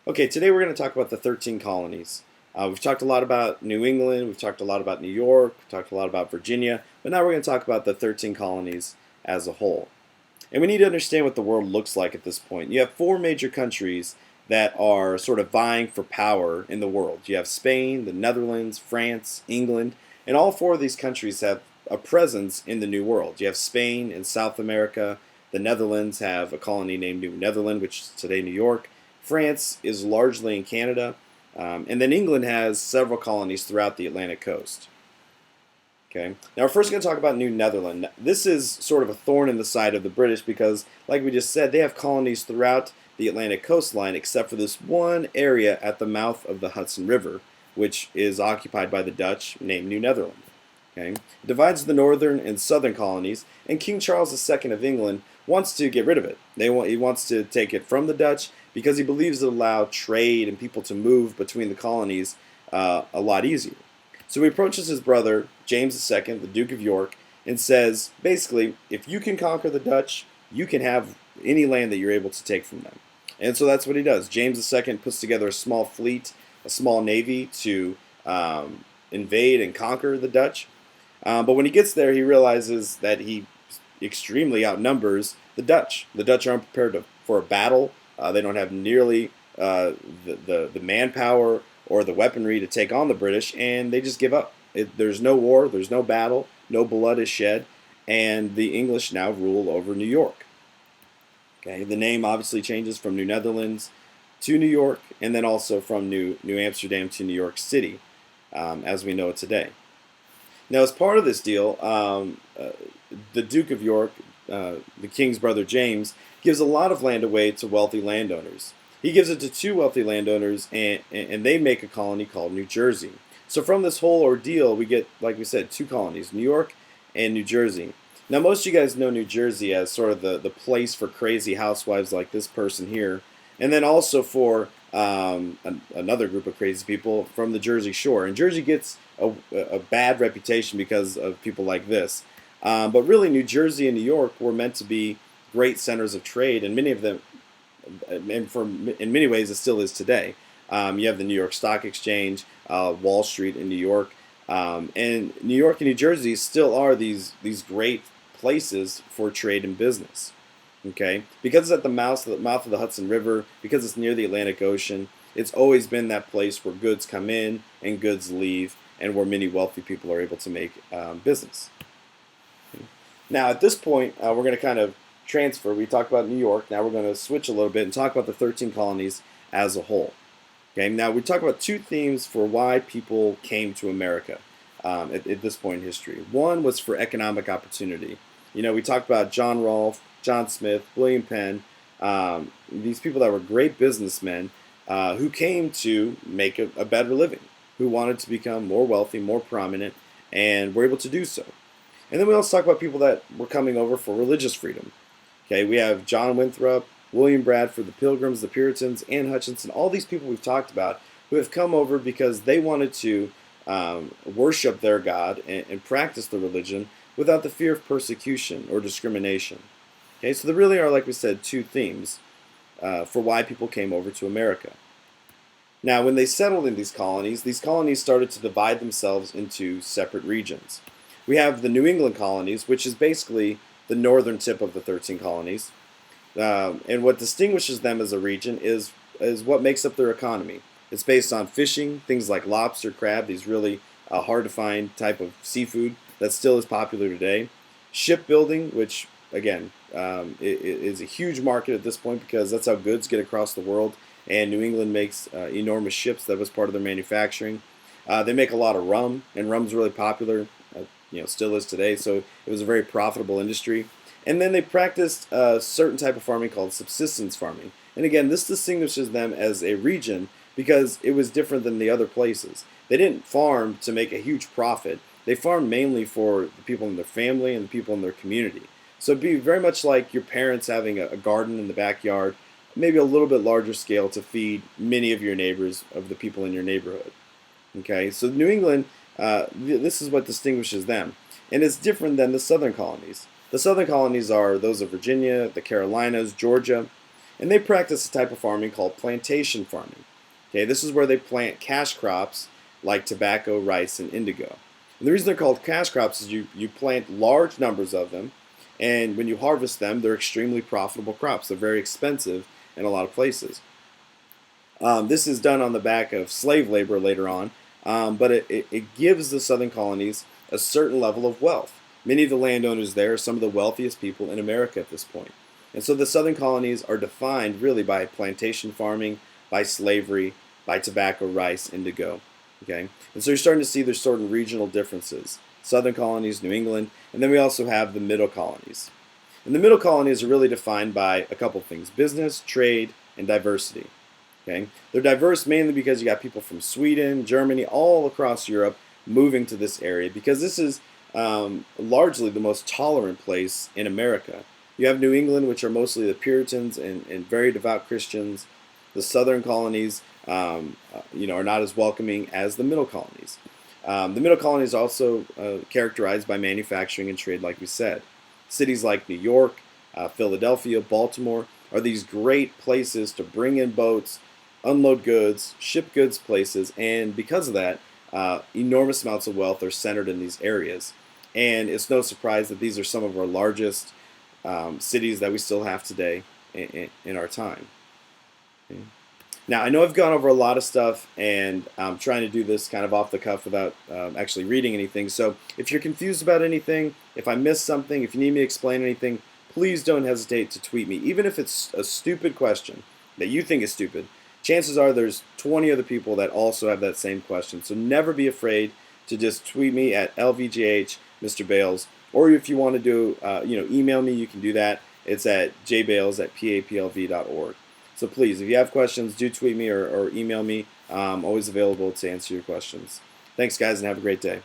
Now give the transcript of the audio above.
Okay, today we're going to talk about the 13 colonies. We've talked a lot about New England, we've talked a lot about New York, we've talked a lot about Virginia, but now we're going to talk about the 13 colonies as a whole. And we need to understand what the world looks like at this point. You have four major countries that are sort of vying for power in the world. You have Spain, the Netherlands, France, England, and all four of these countries have a presence in the New World. You have Spain in South America, the Netherlands have a colony named New Netherland, which is today New York. France is largely in Canada, and then England has several colonies throughout the Atlantic coast. Okay. Now we're first going to talk about New Netherland. This is sort of a thorn in the side of the British because, like we just said, they have colonies throughout the Atlantic coastline, except for this one area at the mouth of the Hudson River, which is occupied by the Dutch, named New Netherland. Okay. It divides the northern and southern colonies, and King Charles II of England wants to get rid of it. He wants to take it from the Dutch because he believes it allowed trade and people to move between the colonies a lot easier. So he approaches his brother, James II, the Duke of York, and says, basically, if you can conquer the Dutch, you can have any land that you're able to take from them. And so that's what he does. James II puts together a small fleet, a small navy to invade and conquer the Dutch. But when he gets there, he realizes that he extremely outnumbers the Dutch. The Dutch aren't prepared for a battle. They don't have nearly the manpower or the weaponry to take on the British, and they just give up. There's no war, there's no battle, no blood is shed, and the English now rule over New York. Okay, the name obviously changes from New Netherlands to New York, and then also from New Amsterdam to New York City, as we know it today. Now, as part of this deal, the Duke of York, the king's brother James, gives a lot of land away to wealthy landowners. He gives it to two wealthy landowners, and they make a colony called New Jersey. So from this whole ordeal, we get, like we said, two colonies, New York and New Jersey. Now, most of you guys know New Jersey as sort of the place for crazy housewives like this person here, and then also for another group of crazy people from the Jersey Shore. And Jersey gets a bad reputation because of people like this. But really, New Jersey and New York were meant to be great centers of trade, and many of them, in many ways, it still is today. You have the New York Stock Exchange, Wall Street in New York, and New York and New Jersey still are these great places for trade and business. Okay, because it's at the mouth of the Hudson River, because it's near the Atlantic Ocean, it's always been that place where goods come in and goods leave, and where many wealthy people are able to make business. Now, at this point, we're going to kind of transfer. We talked about New York. Now we're going to switch a little bit and talk about the 13 colonies as a whole. Okay. Now we talk about two themes for why people came to America at this point in history. One was for economic opportunity. You know, we talked about John Rolfe, John Smith, William Penn, these people that were great businessmen who came to make a better living, who wanted to become more wealthy, more prominent, and were able to do so. And then we also talk about people that were coming over for religious freedom. Okay, we have John Winthrop, William Bradford, the Pilgrims, the Puritans, Anne Hutchinson, all these people we've talked about who have come over because they wanted to worship their God and practice the religion without the fear of persecution or discrimination. Okay, so there really are, like we said, two themes for why people came over to America. Now, when they settled in these colonies started to divide themselves into separate regions. We have the New England colonies, which is basically the northern tip of the 13 colonies. And what distinguishes them as a region is what makes up their economy. It's based on fishing, things like lobster, crab, these really hard to find type of seafood that still is popular today. Shipbuilding, which again is a huge market at this point because that's how goods get across the world. And New England makes enormous ships. That was part of their manufacturing. They make a lot of rum, and rum's really popular. Still is today. So it was a very profitable industry. And then they practiced a certain type of farming called subsistence farming. And again, this distinguishes them as a region because it was different than the other places. They didn't farm to make a huge profit. They farmed mainly for the people in their family and the people in their community. So it'd be very much like your parents having a garden in the backyard, maybe a little bit larger scale to feed many of your neighbors, of the people in your neighborhood. Okay, so New England, this is what distinguishes them. And it's different than the southern colonies. The southern colonies are those of Virginia, the Carolinas, Georgia. And they practice a type of farming called plantation farming. Okay, this is where they plant cash crops like tobacco, rice, and indigo. And the reason they're called cash crops is you plant large numbers of them, and when you harvest them, they're extremely profitable crops. They're very expensive in a lot of places. This is done on the back of slave labor later on, but it gives the southern colonies a certain level of wealth. Many of the landowners there are some of the wealthiest people in America at this point. And so the southern colonies are defined really by plantation farming, by slavery, by tobacco, rice, indigo. Okay? And so you're starting to see there's sort of regional differences. Southern colonies, New England, and then we also have the middle colonies. And the middle colonies are really defined by a couple things: business, trade, and diversity. Okay? They're diverse mainly because you got people from Sweden, Germany, all across Europe moving to this area because this is largely the most tolerant place in America. You have New England, which are mostly the Puritans and very devout Christians. The southern colonies, are not as welcoming as the middle colonies. The middle colonies are also characterized by manufacturing and trade, like we said. Cities like New York, Philadelphia, Baltimore are these great places to bring in boats, unload goods, ship goods places, and because of that, enormous amounts of wealth are centered in these areas. And it's no surprise that these are some of our largest cities that we still have today in our time. Okay. Now, I know I've gone over a lot of stuff, and I'm trying to do this kind of off the cuff without actually reading anything. So if you're confused about anything, if I missed something, if you need me to explain anything, please don't hesitate to tweet me. Even if it's a stupid question that you think is stupid, chances are there's 20 other people that also have that same question. So never be afraid to just tweet me at LVGH Mr. Bales, or if you want to do, email me, you can do that. It's at jbales@paplv.org. So please, if you have questions, do tweet me or email me. I'm always available to answer your questions. Thanks, guys, and have a great day.